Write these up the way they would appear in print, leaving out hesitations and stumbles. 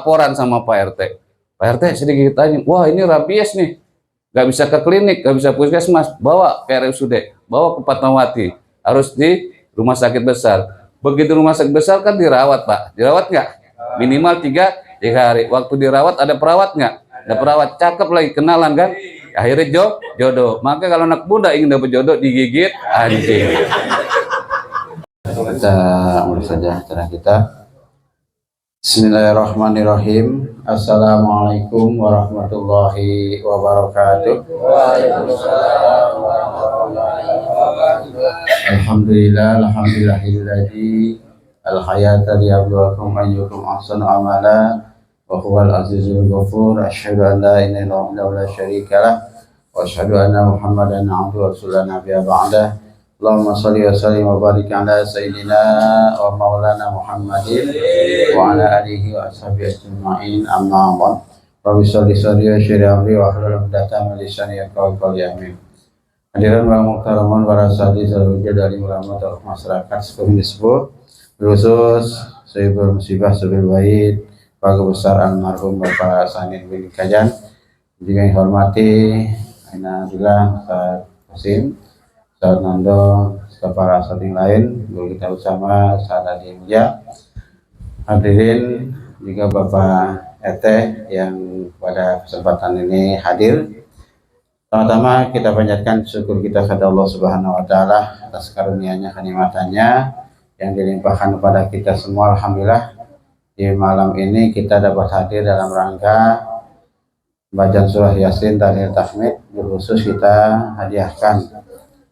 laporan sama Pak RT. Pak RT sedikit tanya, wah ini rabies nih, nggak bisa ke klinik, nggak bisa puskesmas, bawa ke RSUD, bawa ke Fatmawati, harus di rumah sakit besar. Begitu rumah sakit besar kan dirawat Pak, dirawat nggak? Minimal 3 hari. Waktu dirawat ada perawat nggak? Ada perawat, cakep lagi, kenalan kan? Akhirnya jodoh. Maka kalau anak muda ingin dapat jodoh, digigit anjing. Kita mulai saja acara kita. Bismillahirrahmanirrahim. Assalamualaikum warahmatullahi wabarakatuh. Waalaikumsalam warahmatullahi wabarakatuh. Alhamdulillahilladzi al-hayata liyabluwakum ayyukum ahsanu amala wa huwal azizul ghafur. Asyhadu an la ilaha illallah wa la syarika lah wa asyhadu anna Muhammadan abduhu wa rasuluhu nabiyya ba'da. Allahumma salli wa sallim wa barik ala sayyidina wa maulana Muhammadin wa ala alihi wa ashabihi ajma'in, amma ba'd. Rabbi sholli wa yassir amri wa hlul 'uqdatam min lisani yafqahu qawli. Amin. Hadirin wa muhtaramun para sadi sarwujud dari ulama tokoh masyarakat sepuh khusus Sayyidul Musibah Sabil Wahid Pak Besar almarhum Bapak Sanin bin Kajan, juga yang hormati Alhamdulillah Ustaz Qasim, Ustaz Nando, para saat yang lain, guru kita bersama saat Adi Mulia. Hadirin juga Bapak RT yang pada kesempatan ini hadir. Pertama kita panjatkan syukur kita kepada Allah Subhanahu wa taala atas karunia-Nya, kenikmatannya yang dilimpahkan kepada kita semua. Alhamdulillah di malam ini kita dapat hadir dalam rangka bacaan surah Yasin Tahlil Tahmid. Khusus kita hadiahkan,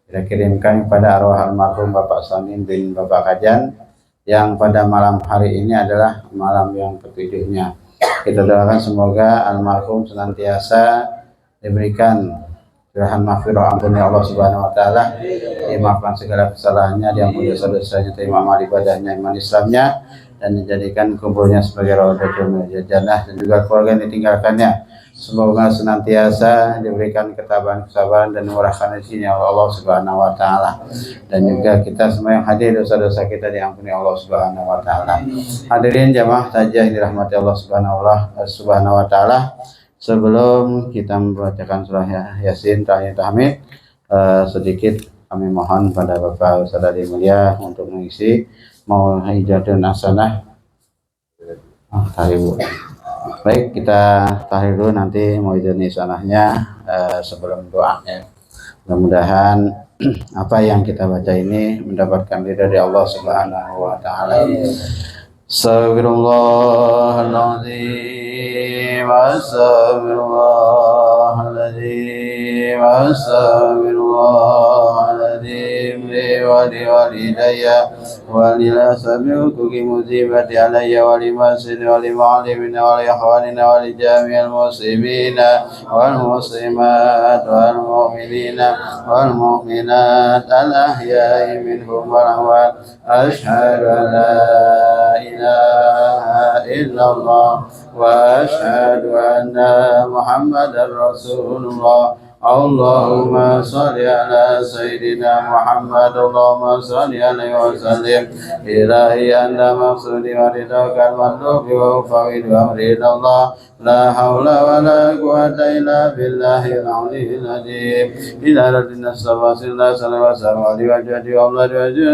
kita kirimkan kepada arwah almarhum Bapak Sanin bin Bapak Kajan yang pada malam hari ini adalah malam yang ketujuhnya. Kita doakan semoga almarhum senantiasa diberikan curahan maghfirah ampun Allah Subhanahu wa taala, dimaafkan segala kesalahannya, diampuni dosa-dosanya, terima amal ibadahnya, iman Islamnya, dan dijadikan kuburnya sebagai raudhatul minal jannah, dan juga keluarga yang ditinggalkannya semoga senantiasa diberikan ketabahan, kesabaran, dan murahkan rezekinya Allah Subhanahu wa taala. Dan juga kita semua yang hadir, dosa-dosa kita diampuni Allah Subhanahu wa taala. Hadirin jamaah tajah dirahmati Allah Subhanahu wa taala. Sebelum kita membacakan surah Yasin Tahlil Tahmid, sedikit kami mohon pada Bapak Ustaz Adi Mulia untuk mengisi mau hijatun hasanah. Baik, kita tahlil dulu, nanti mau izin sanahnya sebelum doanya. Mudah-mudahan apa yang kita baca ini mendapatkan ridha dari Allah Subhanahu wa taala. Astagfirullahaladzim, astagfirullahaladzim, astagfirullahaladzim, liwali walidayya walila sabiukuki musibati alayya walimasini walima'alimina waliakhwanina walijami'al muslimina wal muslimat wal mu'minina wal mu'minat al-ahya'i minhum wal amwat. Asyhadu an la ilaha illallah wa asyhadu anna Muhammadar Rasulullah. Allahumma salli ala Sayyidina Muhammad, Allahumma salli alaihi wa sallim. Ilahi anta maqsudi wa ridhaka al-matlubi wa ufawid wa amridallah. La hawla wa la quwata illa billahi al-aliyyil azim. Ila rabbina sallallahu alaihi wa sallam.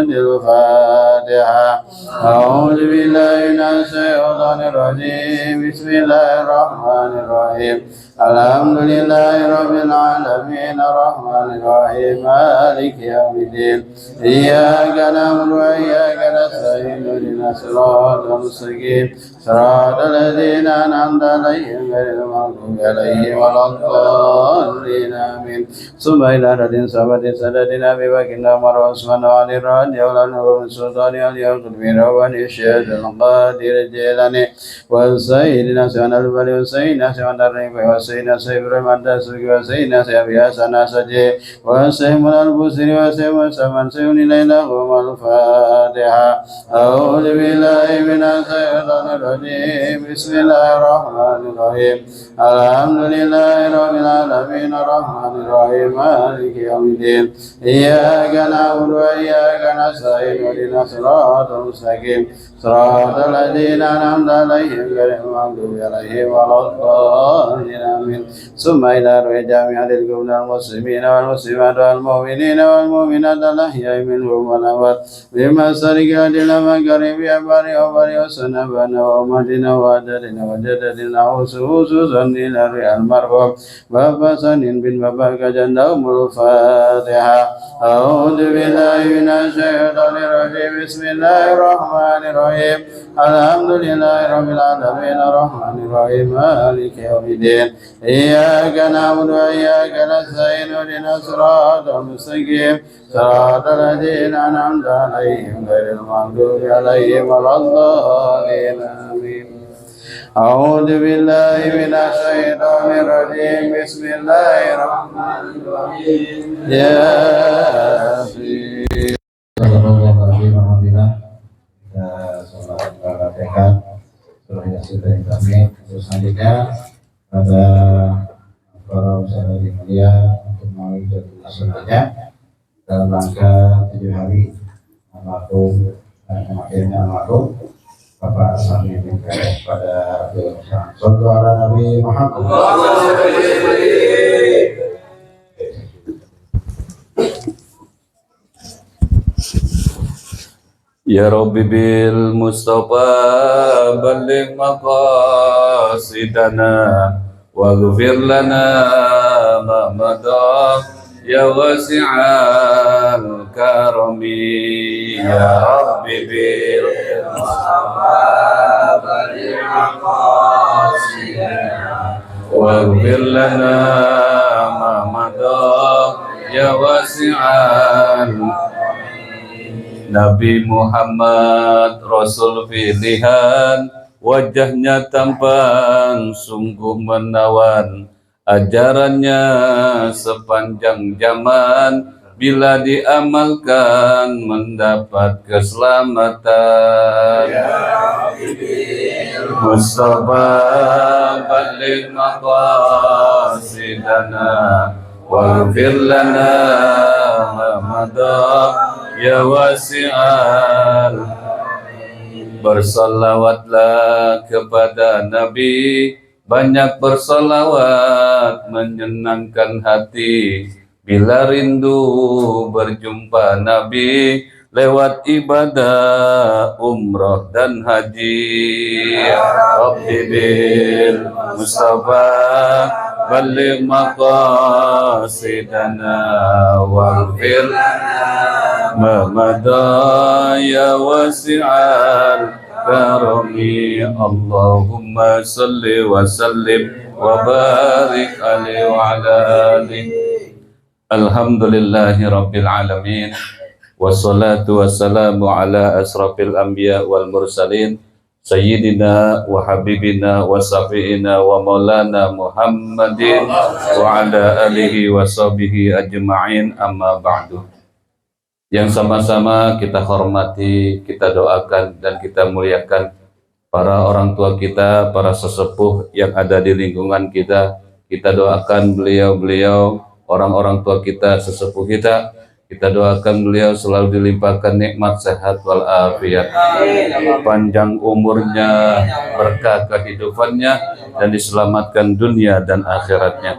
Al-Fatiha. A'udzu billahi minasy syaithanir rajim. Bismillahirrahmanirrahim. Alhamdulillahi rabbil alamin, arrahmanir rahim, maliki yaumiddin. Iyyaka na'budu wa iyyaka nasta'in. Ihdinas siratal mustaqim, siratal ladzina an'amta 'alaihim ghairil maghdubi 'alaihim waladdallin. Amin. Summa ila radin sabatin sadadin abi bakinna mar usman wa ali radi wa lanu sultani al yaqul min rawani syadul qadir jalani wa sayyidina sanal bali wa sayyidina sanal wa sayyidina sayyidina manda sugi wa sayyidina sayyidina sana saje wa sayyidina al-busri wa sayyidina saman sayyidina laila wa mal fatiha. A'udzu billahi minasy syaithanir الرجيم بسم الله الرحمن الرحيم الحمد لله رب العالمين الرحمن الرحيم مالك يوم الدين إياك نعبد وإياك نستعين اهدنا الصراط المستقيم صراط الذين أنعمت عليهم غير المغضوب عليهم ولا الضالين آمين ثم إلى روح جامعة الكون المسلمين والمسلمات والمؤمنين والمؤمنات الأحياء منهم والأموات بمسارك إلى مغارب أبار أبار وسنبنا وأمتنا وأجدنا وجددنا وسوسا إلى روح المرحوم بابا سنين بن بابا كجندهم الفاتحة أعوذ بالله من الشيطان الرجيم بسم الله الرحمن الرحيم الحمد لله رب العالمين الرحمن الرحيم مالك يوم الدين إياك نعبد وإياك نستعين اهدنا الصراط المستقيم صراط الذين أنعمت عليهم غير المغضوب عليهم ولا الضالين آمين أعوذ بالله من الشيطان الرجيم بسم الله الرحمن الرحيم ياسين Alhamdulillah kita sholat Al-Fatihah surah Yasin dari kami. Terus selanjutnya pada para usaha di mulia untuk melalui selanjutnya dalam rangka 7 hari almarhum akhirnya almarhum Bapak Sami bin Karet pada Sallallahu ala Nabi Muhammad. Ya Rabbi bil Mustafa balligh maqasidana waghfir lana ma madha ya wasi'al karami ya Rabbi bil Mustafa balligh maqasidana waghfir lana ma madha ya wasi'al Nabi Muhammad Rasul pilihan, wajahnya tampan sungguh menawan, ajarannya sepanjang zaman, bila diamalkan mendapat keselamatan. Mustafa balligh maqasidana waghfir lana ma madha ya wasi'al. Bersalawatlah kepada Nabi, banyak bersalawat menyenangkan hati. Bila rindu berjumpa Nabi, lewat ibadah umrah dan haji. Rabbi bil Mustafa balligh maqasidana waghfir ma madha ya wasi'al karami. Allahumma salli wa sallim wa barik alaihi wa ala alihi. Alhamdulillahi rabbil alamin, wassalatu wassalamu ala asrafil anbiya wal mursalin, sayyidina wa habibina wa safiina wa maulana Muhammadin wa ala alihi wa sahbihi ajma'in, amma ba'du. Yang sama-sama kita hormati, kita doakan dan kita muliakan para orang tua kita, para sesepuh yang ada di lingkungan kita. Kita doakan beliau-beliau, orang-orang tua kita, sesepuh kita. Kita doakan beliau selalu dilimpahkan nikmat sehat wal afiat, panjang umurnya, berkah kehidupannya, dan diselamatkan dunia dan akhiratnya.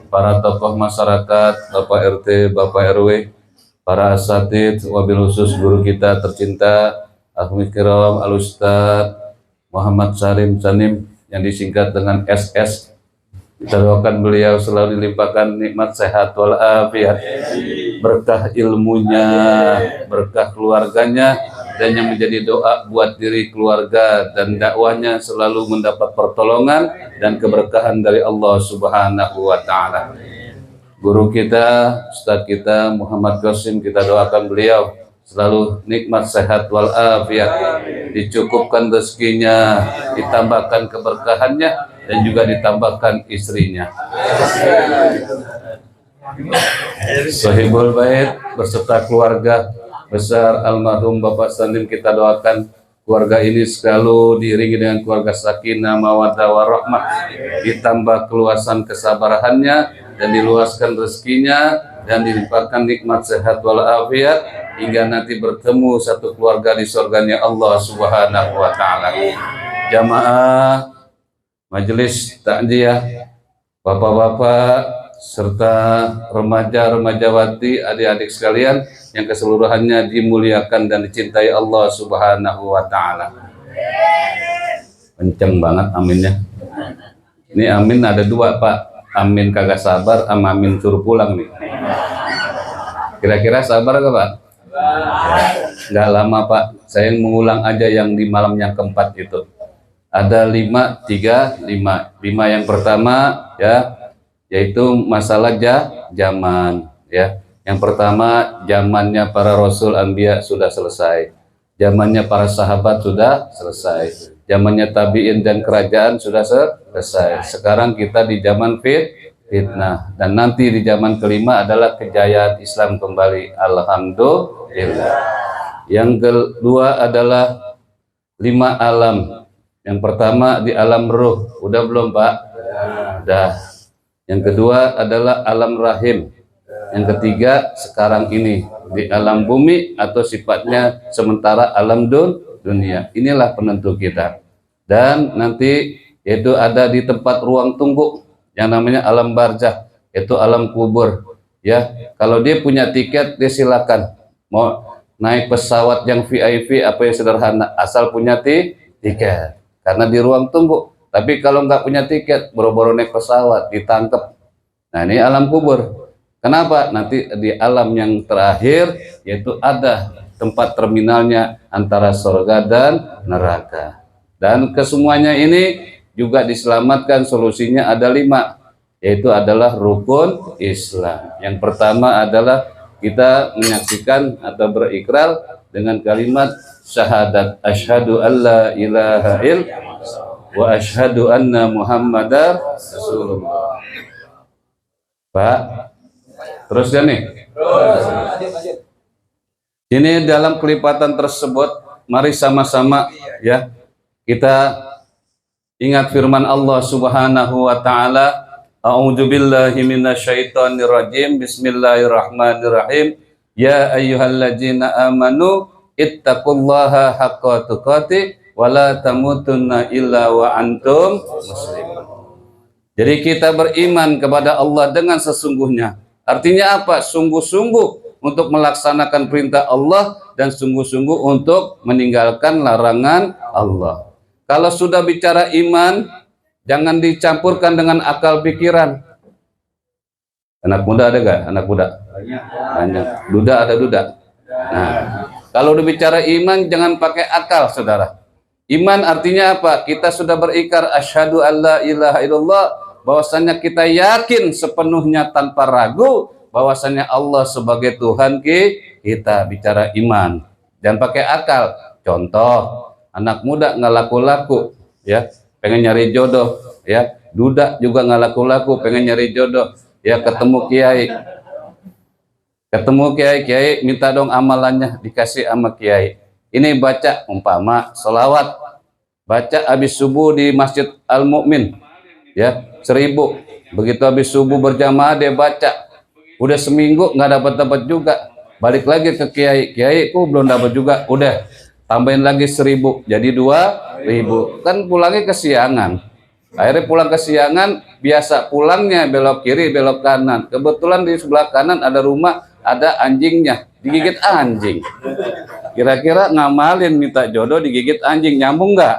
Para tokoh masyarakat, Bapak RT, Bapak RW, para asatidz, wabil khusus guru kita tercinta Ahmad Kiram Al-Ustadz Muhammad Salim Sanim yang disingkat dengan SS. Kita doakan beliau selalu dilimpahkan nikmat sehat wal afiat, berkah ilmunya, berkah keluarganya, dan yang menjadi doa buat diri keluarga dan dakwahnya selalu mendapat pertolongan dan keberkahan dari Allah Subhanahu wa Ta'ala. Guru kita, Ustadz kita Muhammad Qasim, kita doakan beliau selalu nikmat sehat wal afiat, dicukupkan rezekinya, ditambahkan keberkahannya, dan juga ditambahkan istrinya. Sahibul Bait beserta keluarga besar almarhum Bapak Salim kita doakan, keluarga ini selalu diiringi dengan keluarga sakinah, mawaddah, warahmah, ditambah keluasan kesabarannya dan diluaskan rezekinya dan dilimpahkan nikmat sehat walafiat hingga nanti bertemu satu keluarga di surganya Allah Subhanahu wa taala. Jamaah majelis takziah, bapak-bapak serta remaja-remajawati, adik-adik sekalian yang keseluruhannya dimuliakan dan dicintai Allah Subhanahu wa taala. Kenceng banget aminnya. Ini amin ada dua, Pak. Amin kagak sabar sama amin suruh pulang nih. Kira-kira sabar gak, Pak? Nggak lama, Pak. Saya mengulang aja yang di malam yang keempat itu. Ada 5, 3, 5. 5 yang pertama ya, yaitu masalah zaman ya. Yang pertama, zamannya para rasul anbiya sudah selesai. Zamannya para sahabat sudah selesai. Zamannya tabi'in dan kerajaan sudah selesai. Sekarang kita di zaman fitnah, dan nanti di zaman kelima adalah kejayaan Islam kembali. Alhamdulillah. Yang kedua adalah 5 alam. Yang pertama di alam ruh, udah belum, Pak? Udah. Yang kedua adalah alam rahim. Yang ketiga sekarang ini di alam bumi atau sifatnya sementara alam dunia. Inilah penentu kita. Dan nanti yaitu ada di tempat ruang tunggu yang namanya alam barzah, yaitu alam kubur. Ya, kalau dia punya tiket dia silakan mau naik pesawat yang VIP apa yang sederhana asal punya tiket. Karena di ruang tunggu. Tapi kalau nggak punya tiket, boro-boro naik pesawat ditangkap. Nah, ini alam kubur. Kenapa? Nanti di alam yang terakhir yaitu ada tempat terminalnya antara surga dan neraka. Dan kesemuanya ini juga diselamatkan, solusinya ada 5, yaitu adalah rukun Islam. Yang pertama adalah kita menyaksikan atau berikrar dengan kalimat syahadat asyhadu alla ilaha illallah wa asyhadu anna muhammadar rasulullah. Pak, teruskan nih. Ini dalam kelipatan tersebut, mari sama-sama ya kita ingat firman Allah Subhanahu wa taala, a'udzubillahi minasyaitonirrajim, bismillahirrahmanirrahim, ya ayyuhalladzina amanu ittaqullaha haqqa tuqatih wa la tamutunna illa wa antum muslimun. Jadi kita beriman kepada Allah dengan sesungguhnya. Artinya apa? Sungguh-sungguh untuk melaksanakan perintah Allah dan sungguh-sungguh untuk meninggalkan larangan Allah. Kalau sudah bicara iman, jangan dicampurkan dengan akal pikiran. Anak muda ada gak? Anak muda? Banyak. Duda ada duda. Nah, kalau dibicara iman jangan pakai akal, saudara. Iman artinya apa? Kita sudah berikrar asyhadu alla ilaha illallah, bahwasanya kita yakin sepenuhnya tanpa ragu bahwasanya Allah sebagai Tuhan kita. Bicara iman jangan pakai akal. Contoh, anak muda nggak laku-laku ya, pengen nyari jodoh ya, duda juga nggak laku-laku pengen nyari jodoh ya, ketemu kiai minta dong amalannya, dikasih sama kiai. Ini baca umpama selawat, baca habis subuh di Masjid Al-Mu'min ya 1000, begitu habis subuh berjamaah dia baca, udah seminggu nggak dapat juga, balik lagi ke kiai ku belum dapat juga, udah tambahin lagi 1000 jadi 2000, kan pulangnya kesiangan. Akhirnya pulang kesiangan, biasa pulangnya belok kiri belok kanan, kebetulan di sebelah kanan ada rumah, ada anjingnya, digigit anjing. Kira-kira ngamalin minta jodoh digigit anjing, nyambung nggak?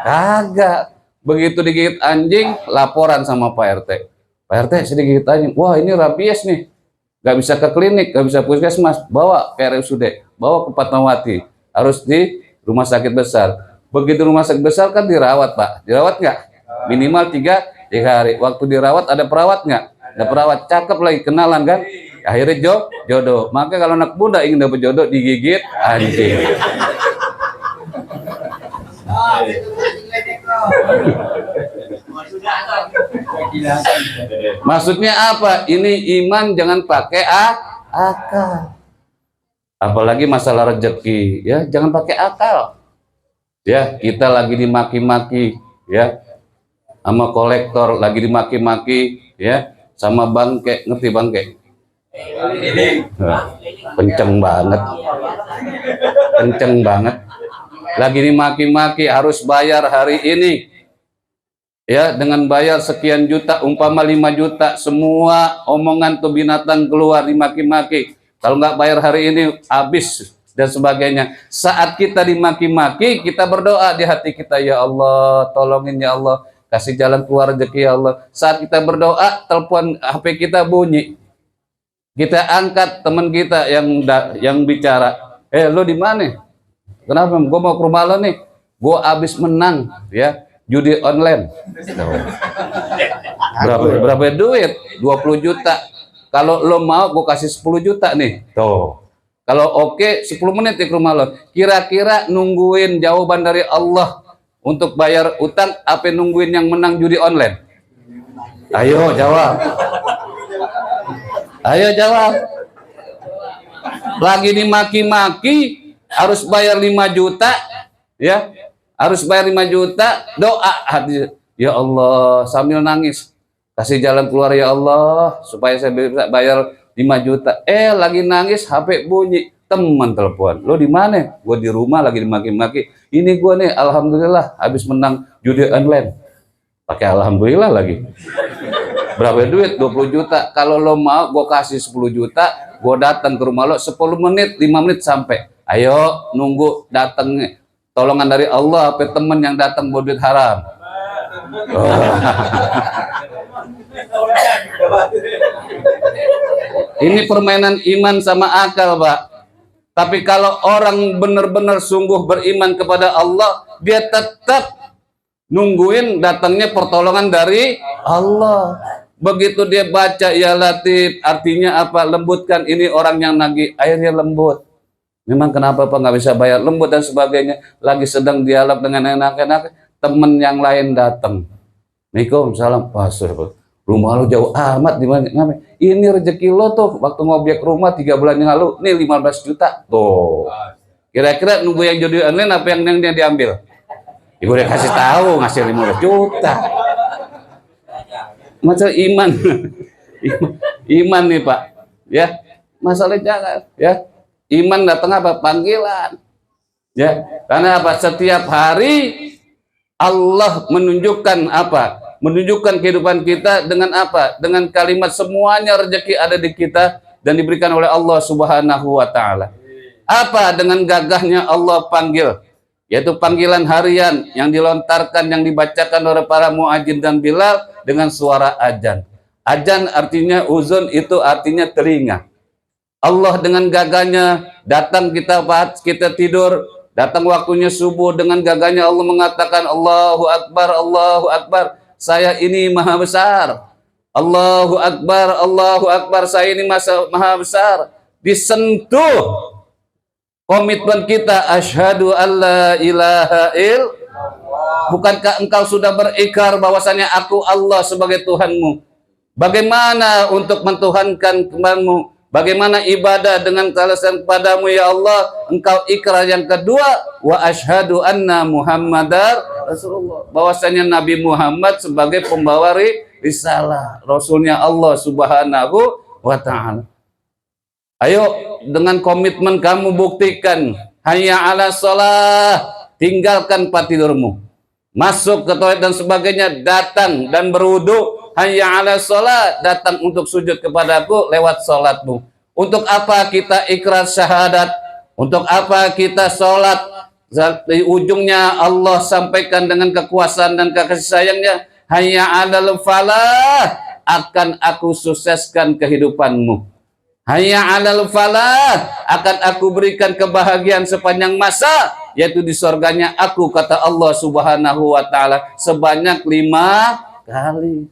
Kagak. Begitu digigit anjing, laporan sama Pak RT. Pak RT saya digigit anjing, wah ini rabies nih, nggak bisa ke klinik, nggak bisa puskesmas, bawa ke RSUD, bawa ke Fatmawati, harus di rumah sakit besar. Begitu rumah sakit besar kan dirawat, Pak, dirawat nggak? Minimal 3 hari. Waktu dirawat ada perawat nggak? Ada perawat, cakep lagi, kenalan kan? Akhirnya jodoh. Maka kalau anak muda ingin dapat jodoh digigit anjing. Maksudnya apa? Ini iman jangan pakai akal. Apalagi masalah rezeki ya, jangan pakai akal. Ya, kita lagi dimaki-maki, ya, sama kolektor lagi dimaki-maki, ya, sama bangke, ngerti bangke? Nah, kenceng banget, kenceng banget. Lagi dimaki-maki, harus bayar hari ini, ya, dengan bayar sekian juta, umpama 5 juta, semua omongan tuh binatang keluar dimaki-maki. Kalau nggak bayar hari ini, habis dan sebagainya. Saat kita dimaki-maki, kita berdoa di hati kita, ya Allah, tolongin ya Allah, kasih jalan keluar rezeki ya Allah. Saat kita berdoa, telepon HP kita bunyi, kita angkat, teman kita yang bicara, lo di mana? Kenapa? Gue mau ke rumah lo nih, gue abis menang, ya, judi online. Berapa duit? 20 juta. Kalau lo mau, gue kasih 10 juta nih. Tuh. Kalau oke, 10 menit di rumah lo. Kira-kira nungguin jawaban dari Allah untuk bayar utang, apa nungguin yang menang judi online? Ayo jawab. Ayo jawab. Lagi dimaki-maki, harus bayar 5 juta, ya. Harus bayar 5 juta, doa hati. Ya Allah, sambil nangis, kasih jalan keluar ya Allah, supaya saya bisa bayar 5 juta. Lagi nangis, HP bunyi, teman telepon. Lo di mana? Gue di rumah lagi dimaki-maki. Ini gue nih, alhamdulillah, habis menang judi online. Pakai alhamdulillah lagi. Berapa duit? 20 juta. Kalau lo mau, gue kasih 10 juta. Gue datang ke rumah lo 10 menit, 5 menit sampai. Ayo, nunggu datang. Tolongan dari Allah, apa teman yang datang buat duit haram. Ini permainan iman sama akal, Pak. Tapi kalau orang benar-benar sungguh beriman kepada Allah, dia tetap nungguin datangnya pertolongan dari Allah. Begitu dia baca ya Latif, artinya apa? Lembutkan ini orang yang nagih, akhirnya lembut. Memang kenapa Pak nggak bisa bayar, lembut dan sebagainya. Lagi sedang dialog dengan enak-enak, temen yang lain datang. Waalaikumsalam, Pastor, rumah lo jauh amat, di mana? Ini rezeki lo tuh, waktu ngobjek rumah 3 bulan yang lalu, nih 15 juta. Tuh. Kira-kira nunggu yang judi online apa yang dia diambil? Ibu udah kasih tahu, ngasih 15 juta. Masalah iman. Iman nih Pak. Ya, masalah jangan, ya. Iman datang apa? Panggilan. Ya, karena apa? Setiap hari Allah menunjukkan apa? Menunjukkan kehidupan kita dengan apa? Dengan kalimat semuanya rezeki ada di kita dan diberikan oleh Allah Subhanahu wa taala. Apa? Dengan gagahnya Allah panggil, yaitu panggilan harian yang dilontarkan, yang dibacakan oleh para muadzin dan Bilal dengan suara azan. Azan artinya uzun, itu artinya telinga. Allah dengan gagahnya datang, kita tidur, datang waktunya subuh, dengan gagahnya Allah mengatakan Allahu Akbar, Allahu Akbar, saya ini maha besar. Allahu Akbar, saya ini maha besar. Disentuh komitmen kita, asyhadu alla ilaha illallah. Bukankah engkau sudah berikrar bahwasanya aku Allah sebagai Tuhanmu? Bagaimana untuk mentuhankan kepadamu? Bagaimana ibadah dengan alasan kepadamu ya Allah? Engkau ikrar yang kedua, wa asyhadu anna Muhammadar Rasulullah, bahwasanya Nabi Muhammad sebagai pembawa risalah, Rasulnya Allah Subhanahu wa taala. Ayo dengan komitmen kamu buktikan. Hayya ala shalah, tinggalkan tempat tidurmu, masuk ke toilet dan sebagainya, datang dan berwudu. Hayya ala shalah, datang untuk sujud kepadaku lewat salatmu. Untuk apa kita ikrar syahadat? Untuk apa kita sholat? Di ujungnya Allah sampaikan dengan kekuasaan dan kasih sayangnya, hayya alal falah, akan aku sukseskan kehidupanmu. Hayya alal falah, akan aku berikan kebahagiaan sepanjang masa, yaitu di surganya aku, kata Allah Subhanahu wa taala, sebanyak 5 kali.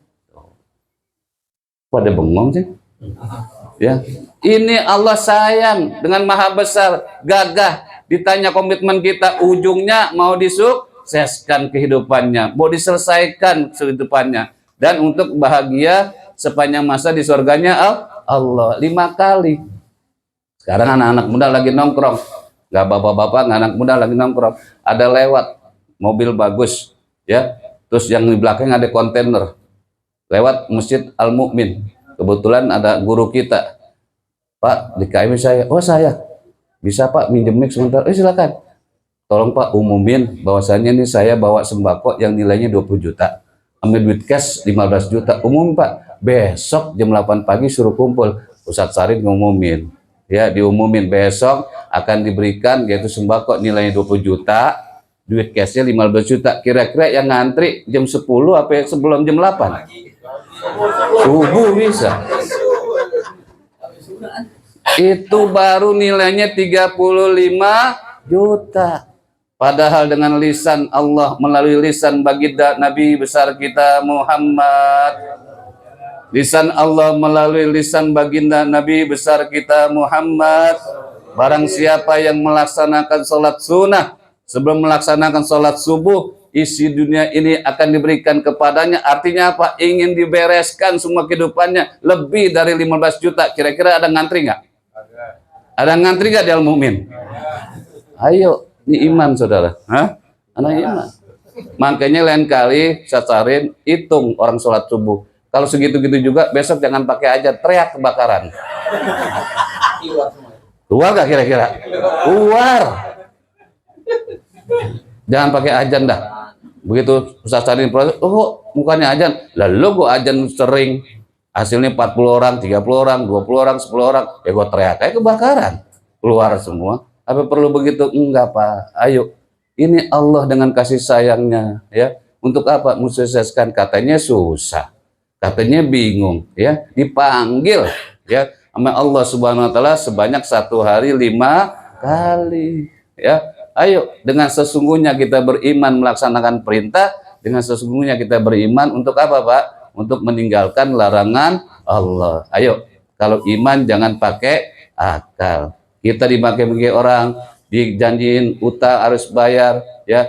Pada bengong sih. Ya. Ini Allah sayang, dengan maha besar, gagah. Ditanya komitmen kita, ujungnya mau disukseskan kehidupannya, mau diselesaikan kehidupannya, dan untuk bahagia sepanjang masa di surganya Allah. 5 kali. Sekarang anak-anak muda lagi nongkrong, nggak bapak-bapak, nggak anak muda lagi nongkrong, ada lewat, mobil bagus, ya. Terus yang di belakang ada kontainer. Lewat Masjid Al Mukmin. Kebetulan ada guru kita. Pak, di KM saya. Oh, saya. Bisa Pak minjem mic sebentar? Silakan. Tolong Pak umumin bahwasannya ini saya bawa sembako yang nilainya 20 juta. Ambil duit cash 15 juta. Umum Pak. Besok jam 8 pagi suruh kumpul. Ustadz Sarin ngumumin. Ya, diumumin besok akan diberikan yaitu sembako nilainya 20 juta, duit cashnya 15 juta. Kira-kira yang ngantri jam 10 apa sebelum jam 8? Subuh bisa. Itu baru nilainya 35 juta. Padahal dengan lisan Allah melalui lisan baginda Nabi besar kita Muhammad. Lisan Allah melalui lisan baginda Nabi besar kita Muhammad. Barang siapa yang melaksanakan sholat sunnah sebelum melaksanakan sholat subuh, isi dunia ini akan diberikan kepadanya. Artinya apa? Ingin dibereskan semua kehidupannya lebih dari 15 juta. Kira-kira ada ngantri nggak? Ada ngantri nggak di Al-Mu'min? Ayo, ini iman saudara. Hah? Anak iman. Makanya lain kali sasarin hitung orang sholat subuh. Kalau segitu-gitu juga, besok jangan pakai aja, teriak kebakaran. Keluar gak kira-kira? Keluar. Jangan pakai ajan dah. Begitu Ustaz Sarin proses, oh mukanya ajan. Lalu gue ajan sering, hasilnya 40 orang, 30 orang, 20 orang, 10 orang. Ya gue teriak, kayak kebakaran. Keluar semua. Apa perlu begitu? Enggak Pak. Ayo, ini Allah dengan kasih sayangnya. Ya, untuk apa? Mensukseskan, katanya susah. Katanya bingung, ya, dipanggil, ya, sama Allah Subhanahu Wa Taala sebanyak 1 hari 5 kali, ya. Ayo, dengan sesungguhnya kita beriman melaksanakan perintah, dengan sesungguhnya kita beriman untuk apa, Pak? Untuk meninggalkan larangan Allah. Ayo, kalau iman jangan pakai akal. Kita dimaki-maki orang, dijanjiin utang harus bayar, ya.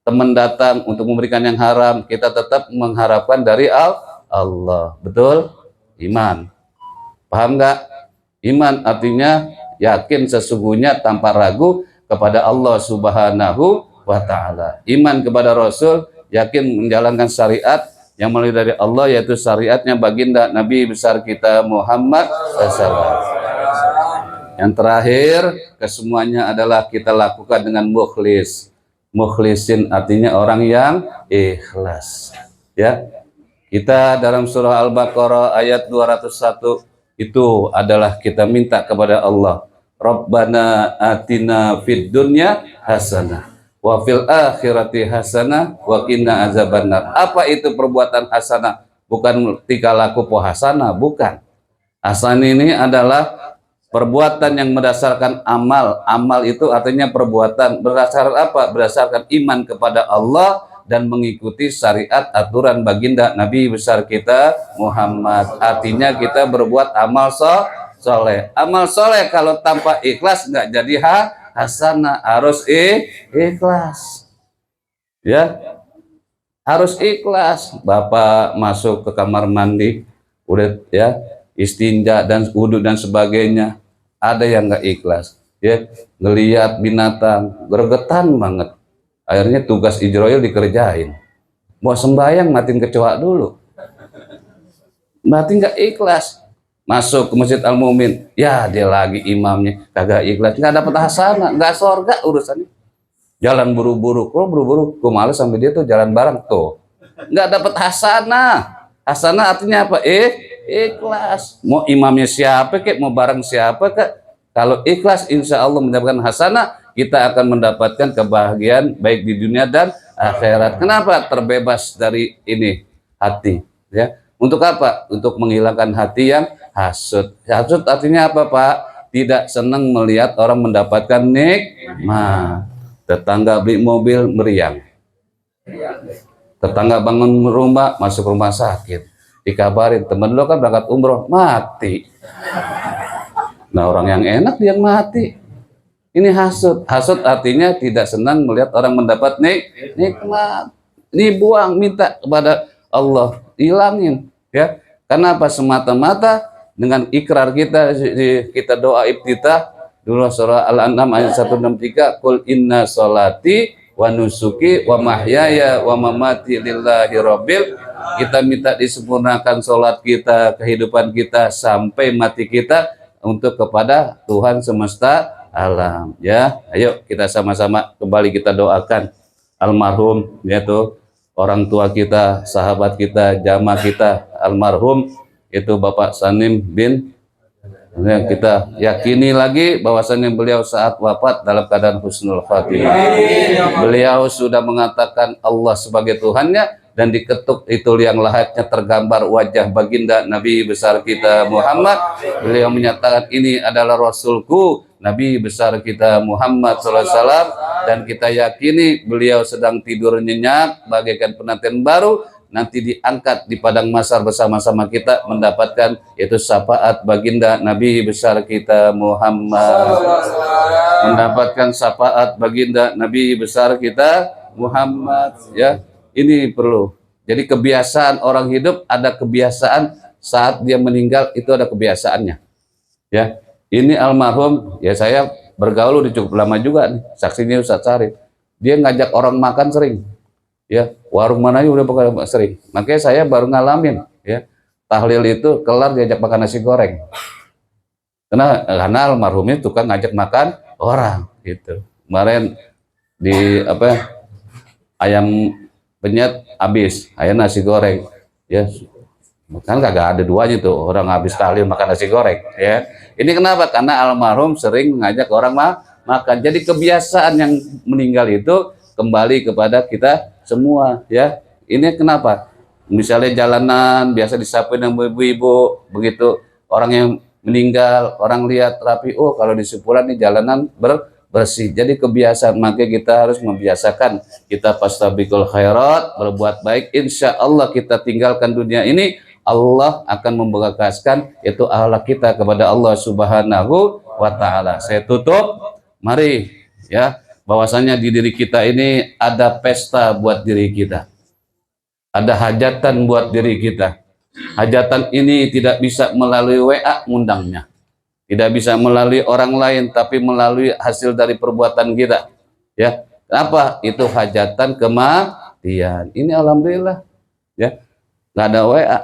Teman datang untuk memberikan yang haram, kita tetap mengharapkan dari Allah. Betul? Iman. Paham nggak? Iman artinya yakin sesungguhnya tanpa ragu kepada Allah Subhanahu wa Ta'ala. Iman kepada Rasul, yakin menjalankan syariat yang melalui dari Allah, yaitu syariatnya baginda Nabi besar kita Muhammad SAW. Yang terakhir, kesemuanya adalah kita lakukan dengan mukhlis. Mukhlisin artinya orang yang ikhlas. Ya. Kita dalam surah Al-Baqarah ayat 201 itu adalah kita minta kepada Allah, Rabbana atina fid dunya hasanah wa fil akhirati hasanah wa qina azabannar. Apa itu perbuatan hasanah? Bukan tika laku po hasanah, bukan. Hasanah ini adalah perbuatan yang berdasarkan amal. Amal itu artinya perbuatan berdasarkan apa? Berdasarkan iman kepada Allah dan mengikuti syariat aturan baginda Nabi besar kita Muhammad. Artinya kita berbuat amal soleh. Amal soleh kalau tanpa ikhlas nggak jadi hasanah. Harus ikhlas. Ya, harus ikhlas. Bapak masuk ke kamar mandi, udah ya istinja dan wudhu dan sebagainya. Ada yang nggak ikhlas. Ya, ngelihat binatang gregetan banget. Akhirnya tugas Ijroil dikerjain. Mau sembahyang matiin kecoa dulu. Mati nggak ikhlas. Masuk ke Masjid Al Mukmin, ya dia lagi imamnya kagak ikhlas, nggak dapat hasanah, nggak surga urusannya. Jalan buru-buru, kok buru-buru? Gue males sampai dia tuh jalan bareng tuh. Nggak dapat hasanah. Hasanah artinya apa? Ikhlas. Mau imamnya siapa kek, mau bareng siapa kek? Kalau ikhlas, insya Allah mendapatkan hasanah. Kita akan mendapatkan kebahagiaan baik di dunia dan akhirat. Kenapa? Terbebas dari ini hati. Ya, untuk apa? Untuk menghilangkan hati yang hasud. Hasud artinya apa, Pak? Tidak senang melihat orang mendapatkan nikmat. Tetangga beli mobil meriang. Tetangga bangun rumah, masuk rumah sakit. Dikabarin temen lo kan berangkat umroh, mati. Nah orang yang enak dia yang mati. Ini hasud. Hasud artinya tidak senang melihat orang mendapat nikmat. Ini buang, minta kepada Allah, hilangin. Ya, karena apa? Semata-mata dengan ikrar kita doa iftitah dulu surah Al-An'am ayat 163, Qul inna sholati wa nusuki wa mahyaya wa mamati lillahi rabbil. Kita minta disempurnakan sholat kita, kehidupan kita sampai mati kita untuk kepada Tuhan semesta alam. Ya, ayo kita sama-sama kembali kita doakan almarhum, yaitu orang tua kita, sahabat kita, jamaah kita, almarhum itu Bapak Sanim bin. Kita yakini lagi bahwasannya beliau saat wafat dalam keadaan husnul khatimah. Beliau sudah mengatakan Allah sebagai Tuhannya, dan diketuk itu liang lahatnya tergambar wajah baginda Nabi besar kita Muhammad. Beliau menyatakan ini adalah Rasulku, Nabi besar kita Muhammad SAW, dan kita yakini beliau sedang tidur nyenyak bagaikan penantian baru, nanti diangkat di padang mahsyar bersama-sama kita mendapatkan yaitu syafaat baginda Nabi besar kita Muhammad, mendapatkan syafaat baginda Nabi besar kita Muhammad. Ya, ini perlu. Jadi kebiasaan orang hidup, ada kebiasaan saat dia meninggal itu ada kebiasaannya. Ya, ini almarhum, ya saya bergaul udah cukup lama juga nih, saksinya Ustaz Sarif. Dia ngajak orang makan sering. Ya, warung mananya udah pokoknya sering. Makanya saya baru ngalamin, ya, tahlil itu kelar diajak makan nasi goreng. Karena almarhumnya tukang ngajak makan orang gitu. Kemarin di ayam penyet habis, ayam nasi goreng. Ya, kan kagak ada duanya tuh, orang habis tahlil makan nasi goreng, ya. Ini kenapa? Karena almarhum sering mengajak orang makan. Jadi kebiasaan yang meninggal itu kembali kepada kita semua, ya. Ini kenapa? Misalnya jalanan biasa disapuin sama ibu-ibu, begitu orang yang meninggal, orang lihat rapi, oh kalau di Sipulan nih jalanan bersih. Jadi kebiasaan, makanya kita harus membiasakan kita fastabiqul khairat, berbuat baik. Insya Allah kita tinggalkan dunia ini, Allah akan memberkaskan itu akhlak kita kepada Allah Subhanahu wa Ta'ala. Saya tutup, mari, ya, bahwasanya di diri kita ini ada pesta buat diri kita, ada hajatan buat diri kita. Hajatan ini tidak bisa melalui WA ngundangnya, tidak bisa melalui orang lain, tapi melalui hasil dari perbuatan kita. Ya, kenapa? Itu hajatan kematian. Ini alhamdulillah, ya, nggak ada WA.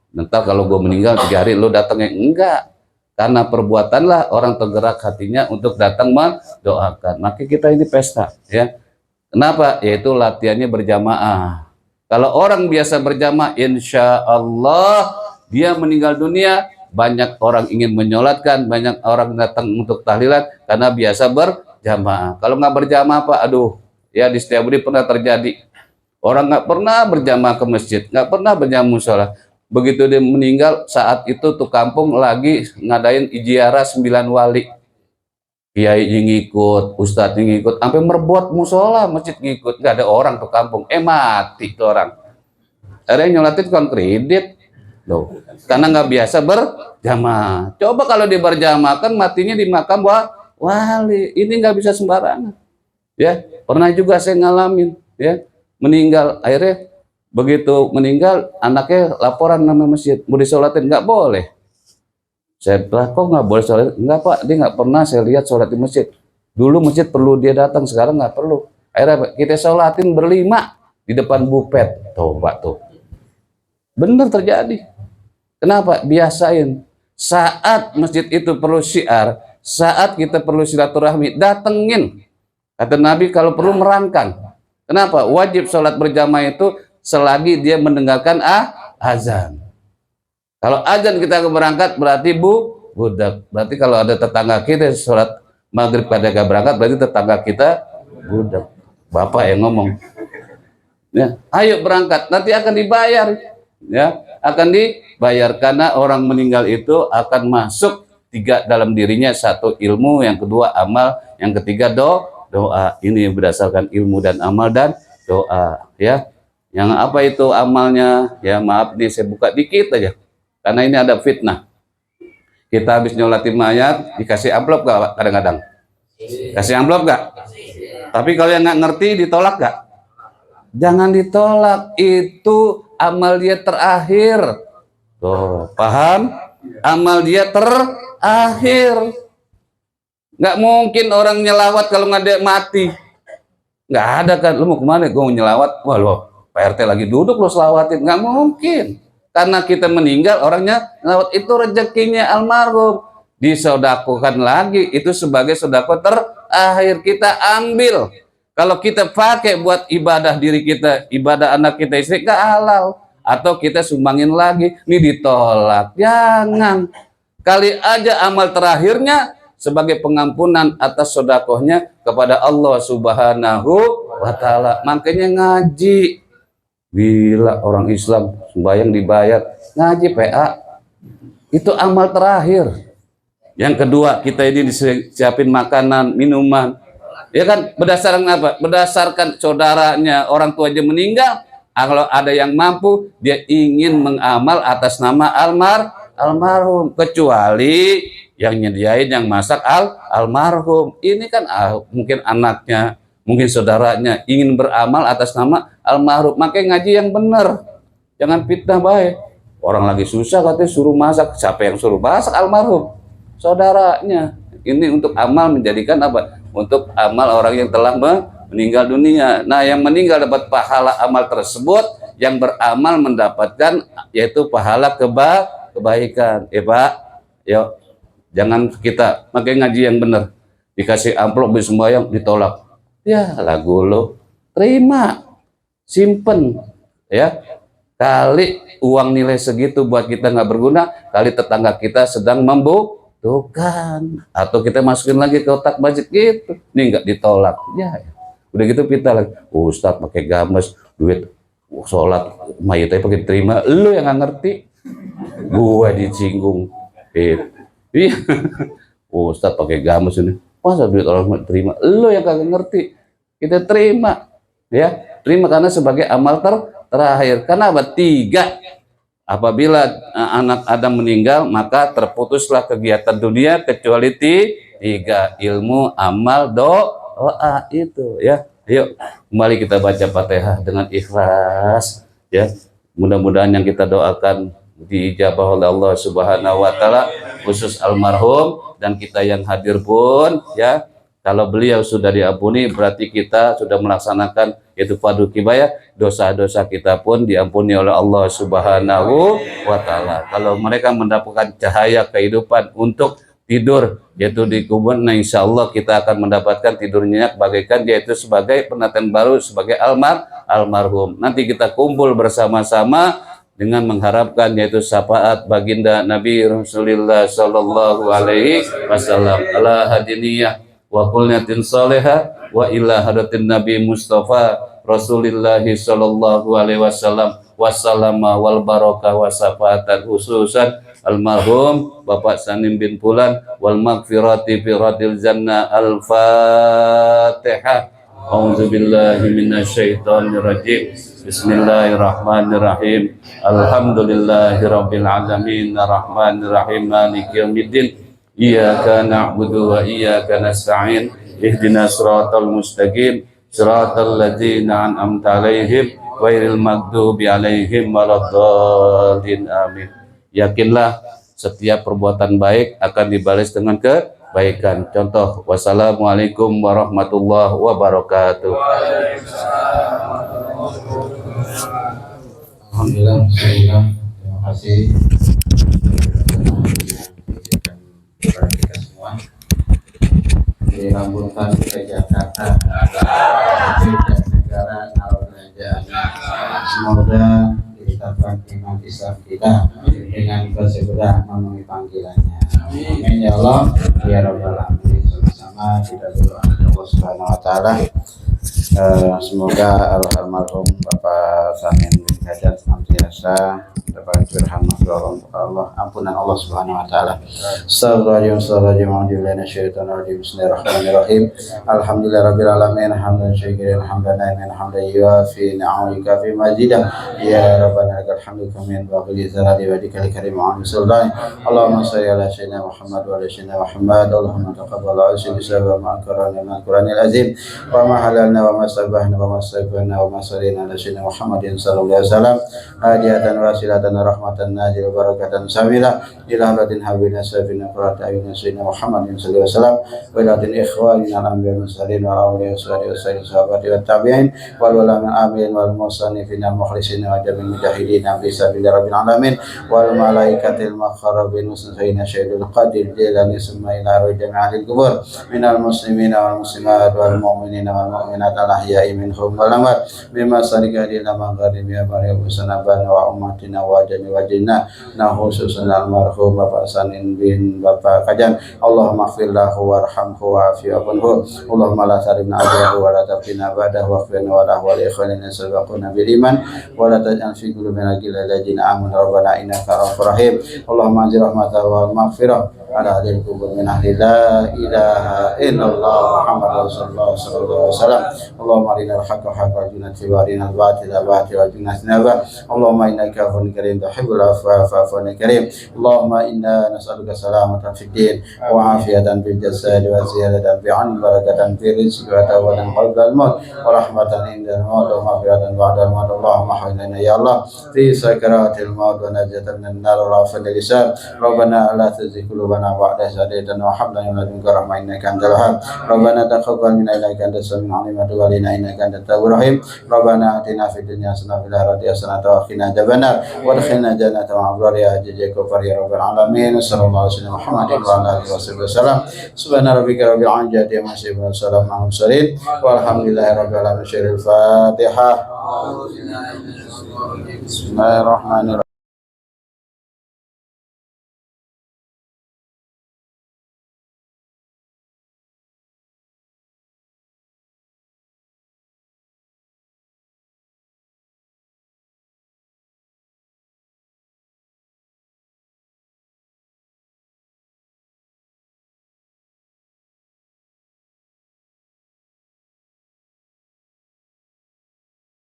Nanti kalau gue meninggal 3 hari lo datangnya, enggak. Karena perbuatanlah orang tergerak hatinya untuk datang mendoakan. Maka kita ini pesta, ya. Kenapa? Yaitu latihannya berjamaah. Kalau orang biasa berjamaah, insya Allah dia meninggal dunia, banyak orang ingin menyolatkan, banyak orang datang untuk tahlilan karena biasa berjamaah. Kalau nggak berjamaah, Pak, aduh, ya di Setiabudi pernah terjadi. Orang nggak pernah berjamaah ke masjid, nggak pernah berjamaah musola. Begitu dia meninggal, saat itu tuh kampung lagi ngadain iziarah 9 wali. Kiai ngikut, ustadz ngikut, sampai merebut musola, masjid ngikut. Gak ada orang tuh kampung, mati tuh orang. Ada yang nyolatin kon kredit, loh, karena nggak biasa berjamaah. Coba kalau dia berjamaah kan matinya di makam wali, ini nggak bisa sembarangan. Ya, pernah juga saya ngalamin, ya, meninggal, akhirnya begitu meninggal, anaknya laporan nama masjid, mau disolatin, nggak boleh. Saya bilang, kok nggak boleh sholat? Enggak, Pak, dia nggak pernah saya lihat sholat di masjid. Dulu masjid perlu dia datang, sekarang nggak perlu. Akhirnya kita sholatin berlima di depan bupet. Tuh, Pak, tuh. Bener terjadi. Kenapa? Biasain. Saat masjid itu perlu syiar, saat kita perlu silaturahmi, datengin. Kata Nabi kalau perlu merangkang. Kenapa? Wajib sholat berjamaah itu selagi dia mendengarkan azan. Kalau azan kita berangkat berarti budak. Berarti kalau ada tetangga kita sholat maghrib pada gak berangkat, berarti tetangga kita budak. Bapak yang ngomong, ya, ayo berangkat, nanti akan dibayar, ya, akan dibayar karena orang meninggal itu akan masuk 3 dalam dirinya, 1 ilmu, yang kedua amal, yang ketiga doa. Ini berdasarkan ilmu dan amal dan doa, ya. Yang apa itu amalnya? Ya maaf nih saya buka dikit aja, karena ini ada fitnah. Kita habis nyolatin mayat, dikasih amplop gak kadang-kadang? Kasih amplop gak? Tapi kalau yang nggak ngerti ditolak gak? Jangan ditolak, itu amal dia terakhir. Tuh, paham? Amal dia terakhir. Nggak mungkin orang nyelawat kalau nggak ada mati. Nggak ada kan, lu mau kemana? Gue mau nyelawat. Wah lo, Pak RT lagi duduk lo selawatin. Nggak mungkin. Karena kita meninggal, orangnya nyelawat, itu rezekinya almarhum. Disodakokan lagi, itu sebagai sodako terakhir kita ambil. Kalau kita pakai buat ibadah diri kita, ibadah anak kita, istri, nggak halal. Atau kita sumbangin lagi, ini ditolak. Jangan. Kali aja amal terakhirnya sebagai pengampunan atas sodakohnya kepada Allah Subhanahu wa Ta'ala. Makanya ngaji. Bila orang Islam sembahyang dibayar, ngaji PA itu amal terakhir. Yang kedua, kita ini disiapin makanan, minuman, ya kan, berdasarkan apa? Berdasarkan saudaranya, orang tua aja meninggal. Kalau ada yang mampu, dia ingin mengamal atas nama almarhum, kecuali yang nyediain, yang masak almarhum. Ini kan mungkin anaknya, mungkin saudaranya ingin beramal atas nama almarhum. Makanya ngaji yang benar, jangan fitnah baik. Orang lagi susah katanya suruh masak, siapa yang suruh masak? Almarhum, saudaranya. Ini untuk amal, menjadikan apa? Untuk amal orang yang telah meninggal dunia. Nah, yang meninggal dapat pahala amal tersebut, yang beramal mendapatkan yaitu pahala kebaikan. Pak, yuk jangan kita pakai ngaji yang benar. Dikasih amplop di sembahyang ditolak. Ya, lagu lo terima, simpen, ya. Kali uang nilai segitu buat kita nggak berguna, kali tetangga kita sedang membutuhkan, atau kita masukin lagi ke otak budget gitu, ini nggak ditolak, ya. Udah gitu kita lagi, Ustadz pakai games, duit sholat mayatnya pakai terima, lu yang nggak ngerti, gua disinggung, iya, Ustadz pakai games ini, masa duit orang terima, lu yang kagak ngerti, kita terima, ya, terima karena sebagai amal terakhir. Karena apa? 3. Apabila anak Adam meninggal, maka terputuslah kegiatan dunia kecuali 3. Ilmu, amal, doa itu, ya. Yuk kembali kita baca Fatihah dengan ikhlas, ya. Mudah-mudahan yang kita doakan diijabah oleh Allah Subhanahu wa Ta'ala, khusus almarhum dan kita yang hadir pun, ya. Kalau beliau sudah diampuni, berarti kita sudah melaksanakan yaitu fardu kifayah, dosa-dosa kita pun diampuni oleh Allah Subhanahu wa Ta'ala. Kalau mereka mendapatkan cahaya kehidupan untuk tidur yaitu di kubur, nah insya Allah kita akan mendapatkan tidur nyenyak bagaikan yaitu sebagai penantian baru sebagai almarhum. Nanti kita kumpul bersama-sama dengan mengharapkan yaitu syafaat baginda Nabi Rasulullah Sallallahu Alaihi Wasallam ala hadiniyah wa kulniyatin salihah wa ila hadatin Nabi Mustafa Rasulillahi Sallallahu Alaihi Wasallam wassalama wal barakah wa syafaatan khususan almarhum Bapak Sanim bin Fulan wal maghfirati fi radil jannah. Al-Fatihah. A'udzubillahi minasyaitonir rajim. Bismillahirrahmanirrahim. Alhamdulillahirabbil alamin arrahmanir rahim maliki yaumiddin. Iyyaka na'budu wa iyyaka nasta'in. Ihdinas siratal mustaqim. Siratal ladzina an'amta 'alaihim ghairil maghdubi 'alaihim waladdallin. Amin. Yakinlah setiap perbuatan baik akan dibalas dengan kebaikan. Contoh, wassalamualaikum warahmatullahi wabarakatuh. Alhamdulillah, terima kasih kepada kita semua. Dirambungkan ke Jakarta, negara kerajaan. Semoga ditetapkan iman Islam kita dengan bersegera memenuhi panggilannya. Amin ya Allah, ya Rabbal alamin. Sama-sama kita berdoa kepada Allah Subhanahu wa Ta'ala. Semoga almarhum Bapak Samin bin Hajar senantiasa dapat dirahmati Allah, ampunan Allah Subhanahu wa Ta'ala. Bismillahirrahmanirrahim. Alhamdulillahirabbil alamin, hamdan syakiran hamdan naiman hamdan yuafi ni'amika fi majidah. Ya Rabbana lakal hamdu kamin wa qili zalali wa dikal karim wa sultan. Allahumma shalli ala sayyidina Muhammad wa ala sayyidina Muhammad. Allahumma taqabbal al-aziz wa ma akrana min al-Qur'anil azim wa ma halalna wa ma sabahna wa ma sayyidina wa ma salina ala sayyidina Muhammadin sallallahu alaihi wasallam hadiatan wasilatan rahmatan nazil barakatan samila ila halatin habibina safina qurrata ayunin sayyidina Muhammadin sallallahu alaihi wasallam wa ilatin ikhwanina al-anbiya mursalin wa awliya wa sahabati wa tabi'in wal ulama amin wal musannifin al mukhlisin wa jamil mujahidin fi sabilillah rabbil alamin wal malaikatil maqarrabin muslimin syahidul qadir jilani summa ila jami'il qubur minal muslimin wal muslimat wal mu'minin wal mu'minat al ahya'i minhum wal amwat bima sarikadina magharibi ya bari usanabana wa ummatina wa jami wa jinna khususan almarhum Bapak Sanin bin Bapak Kajan Allahumma ighfir lahu warhamhu wa'afiyahu Allahumma la tarimna ajrahu wa la tafina ba'dahu wa'afina wa lahu wa li ikhwanina sabaquna bil iman wa la taj'al fi qulubina ghillan lil ladzina amanu rabbana innaka ra'ufur rahim Allahumma anzil rahmatahu wal maghfirah ala ahli kubur min ahli la ilaha illallah Muhammad Rasulullah sallallahu alaihi wasallam Allahumma arina al-haqqa haqqa warzuqna ittiba'a al-batila batila warzuqna ijtinaba Allahumma innaka afuwwun karim tuhibbul afwa fa'fu anna karim Allahumma inna nas'aluka salamatan fid din wa afiyatan fil jasad wa ziyadatan fi 'ilmin barakatan fi rizqi wa tawatan qabla al-maut wa rahmatan inda al-maut wa maghfiratan ba'da al-maut Allahumma hayyina ya Allah fi sakaratil maut wa najatan minan nar wa rafa'il lisan Rabbana la tuzigh qulubana ba'da idh hadaytana wa hab lana min ladunka rahmah innaka antal wahhab Rabbana taqabbal minna innaka antas samiul 'alim wa tub 'alaina innaka antat tawwabur rahim Rabbana atina fid dunya hasanah wa fil akhirati hasanah wa qina adzabannar wa adkhilna jannata ma'al abrar ya aziz ya ghafar ya rabbal alamin sallallahu alaihi wasallam Muhammadin wa ala alihi wasallam subhana rabbika rabbil izzati amma yasifun wa salamun 'alal mursalin walhamdulillahi rabbil alamin. Fatihah. Bismillahirrahmanirrahim.